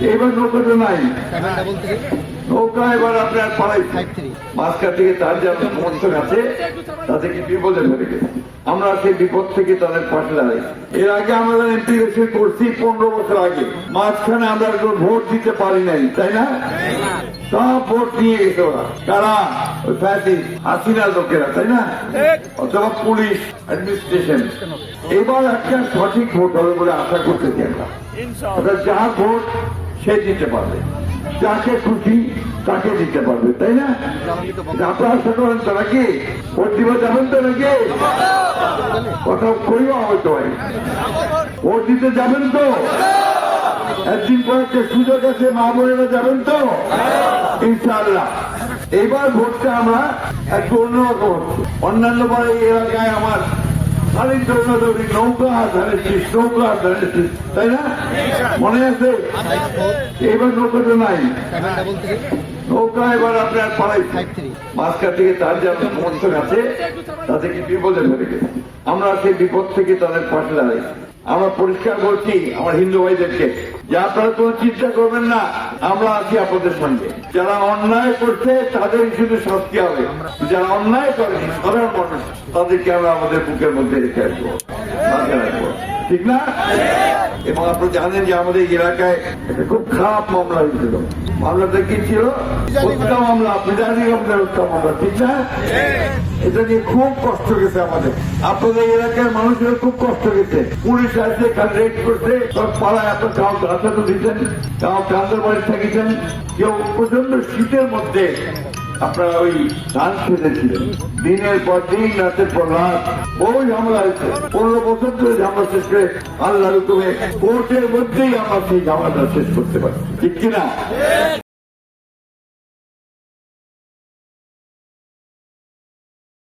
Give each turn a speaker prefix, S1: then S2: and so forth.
S1: এবার নৌকাটা নাই, নৌকা এবার আপনার পাড়াই মাঝখান থেকে তার যারা সমর্থক আছে তাদেরকে বিপদে ফেলে গেছে। আমরা সেই বিপদ থেকে তাদের পাশে দাঁড়াই। এর আগে আমরা এমপি ইলেকশন করছি 15 বছর আগে, মাঝখানে আমরা ভোট দিতে পারি নাই, তাই না? সব ভোট নিয়ে গেছে ওরা, কারা? হাসিনার লোকেরা, তাই না? অথবা পুলিশ অ্যাডমিনিস্ট্রেশন। এবার একটা সঠিক ভোট হবে বলে আশা করতেছি আমরা। যার ভোট সে দিতে পারবে, যাকে খুশি তাকে দিতে পারবে, তাই না? আপনারা আশা করেন তো নাকি? ভোট দিবা যাবেন তো নাকি? কথা কইবা হয়তো, ভোট দিতে যাবেন তো? একদিন পর একটা সুযোগ আছে, মা বোনেরা যাবেন তো ইনশাআল্লাহ। এবার ভোটটা আমরা একটু অন্যরকম হচ্ছে। অন্যান্য বার এই এলাকায় আমার খালি দৌড়াদৌড়ি, নৌকা ধানের শীষ, নৌকা ধানের শীষ, তাই না? মনে আছে? এবার নৌকাটা নাই, নৌকা এবার আপনার পাড়াই মাঝখান থেকে তার যারা সমর্থক আছে তাদেরকে বিপদে ফেলে গেছে। আমরা সেই বিপদ থেকে তাদের পাশে দাঁড়াই। আমরা পরিষ্কার বলছি আমার হিন্দু ভাইদেরকে যে আপনারা কোনো চিন্তা করবেন না, আমরা আছি আপনাদের সঙ্গে। যারা অন্যায় করছে তাদের শুধু শাস্তি হবে, যারা অন্যায় করেনি সাধারণ মানুষ তাদেরকে আমরা আমাদের বুকের মধ্যে রেখে আসবো, ঠিক না? এবং আপনি জানেন যে আমাদের এলাকায় একটা খুব খারাপ মামলা হয়েছিল। মামলাটা কি ছিল? হত্যা মামলা। আপনি জানেন আমাদের হত্যা মামলা, ঠিক না? এটা নিয়ে খুব কষ্ট গেছে আমাদের, আপনাদের এলাকার মানুষের খুব কষ্ট গেছে। পুলিশ আসছে, রেড করছে, সব পাড়ায় আপনার কাউ গাছা তো দিচ্ছেন, কাউ কান্দার বাড়ি থাকিছেন, কেউ প্রচন্ড শীতের মধ্যে আপনারা ওই ধান খেতেছিলেন। দিনের পর দিন, রাতের পর রাত বহু ঝামেলা হয়েছে। 15 বছর ধরে ঝামেলা শেষ করে আল্লাহর হুকুমে কোর্টের মধ্যেই আমরা সেই ঝামেলাটা শেষ করতে পারি, ঠিক কিনা?